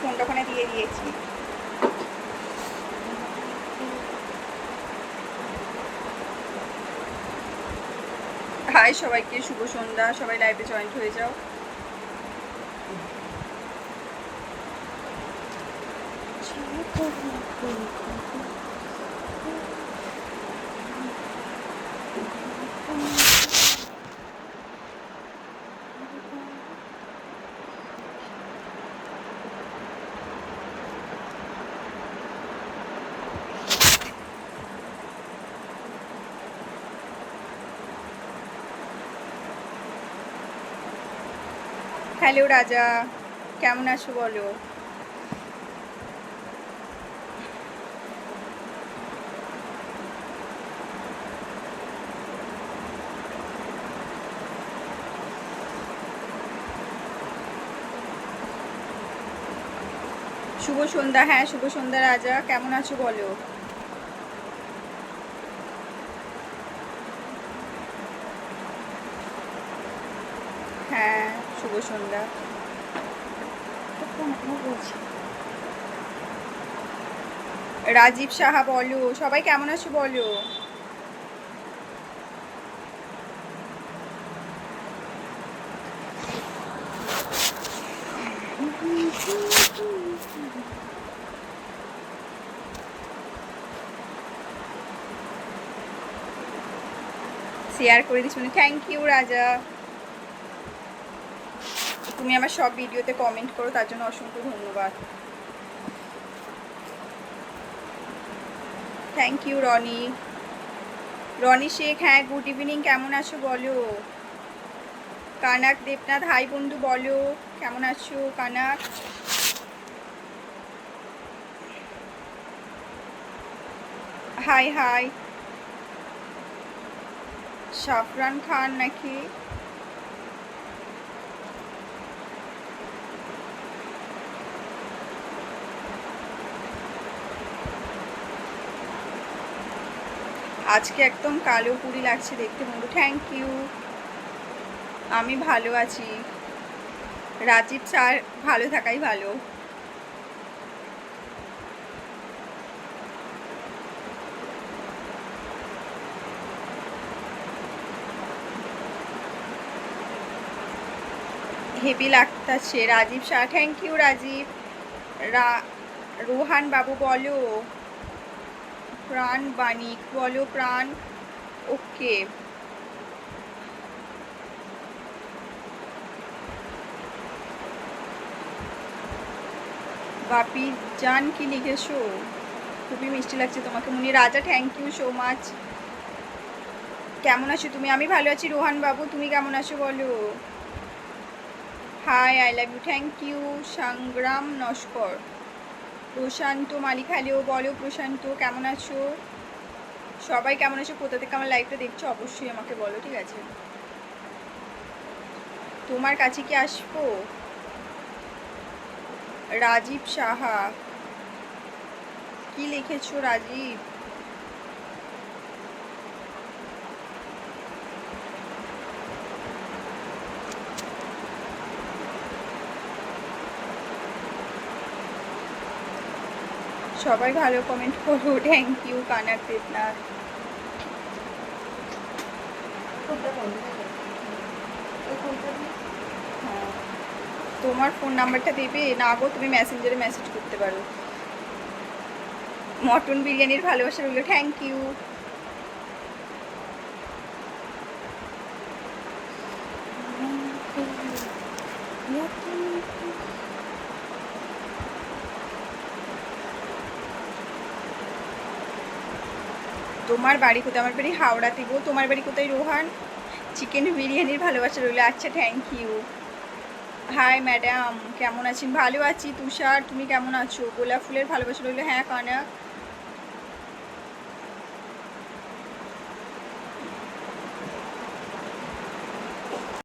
ফোনটা ওখানে দিয়ে দিয়েছি। হাই সবাইকে, শুভ সন্ধ্যা। সবাই লাইভে জয়েন্ট হয়ে যাও। হ্যালো রাজা, কেমন আছো বলো? শুভ সন্ধ্যা। হ্যাঁ শুভ সন্ধ্যা রাজা, কেমন আছো বলো? হ্যাঁ শুভ সন্ধ্যা। রাজীব সাহা বলো, সবাই কেমন আছো বলো? শেয়ার করে দিস মানে থ্যাংক ইউ রাজা। তুমি আমার সব ভিডিওতে কমেন্ট করো, তার জন্য অসংখ্য ধন্যবাদ। Thank you Roni. রনি শেখ, হ্যাঁ গুড ইভিনিং, কেমন আছো বলো? কানাক দেবনাথ, হাই বন্ধু বলো, কেমন আছো কানাক? High high. সাফরান খান নাকি? আজকে একদম কালো পুরি লাগছে দেখতে বন্ধু, থ্যাংক ইউ। আমি ভালো আছি। রাজীব স্যার, ভালো থাকাই ভালো। হেভি লাগতেছে রাজীব শাহ, থ্যাংক ইউ রাজীব। রোহান বাবু বলো, প্রাণ বাণিক বলো, প্রাণ ওকে। বাপি জান কি লিখেছো? খুবই মিষ্টি লাগছে তোমাকে মুনি রাজা, থ্যাংক ইউ সো মাচ। কেমন আছো তুমি? আমি ভালো আছি। রোহান বাবু তুমি কেমন আছো বলো? Hi, I love you, thank you. Sangram Naskar. Prashanta Malik, hello বলো প্রশান্ত, কেমন আছো? সবাই কেমন আছো? কোথা থেকে আমার লাইভটা দেখছো অবশ্যই আমাকে বলো, ঠিক আছে? তোমার কাছে কি আসবো? রাজীব সাহা, কি লিখেছো রাজীব? সবাই ভালো কমেন্ট করো, থ্যাংক ইউ কানাক দেবনাথ। হ্যাঁ, তোমার ফোন নাম্বারটা দেবে না গো? তুমি মেসেঞ্জারে মেসেজ করতে পারো। মটন বিরিয়ানির ভালোবাসা রইল, থ্যাংক ইউ। তোমার বাড়ি কোথায়? আমার বাড়ি হাওড়াতে গো। তোমার বাড়ি কোথায় রোহান? চিকেন বিরিয়ানির ভালোবাসা রইল, আচ্ছা থ্যাংক ইউ। হাই ম্যাডাম, কেমন আছেন? ভালো আছি। তুষার তুমি কেমন আছো? গোলাপ ফুলের ভালোবাসা রইল, হ্যাঁ কানাক।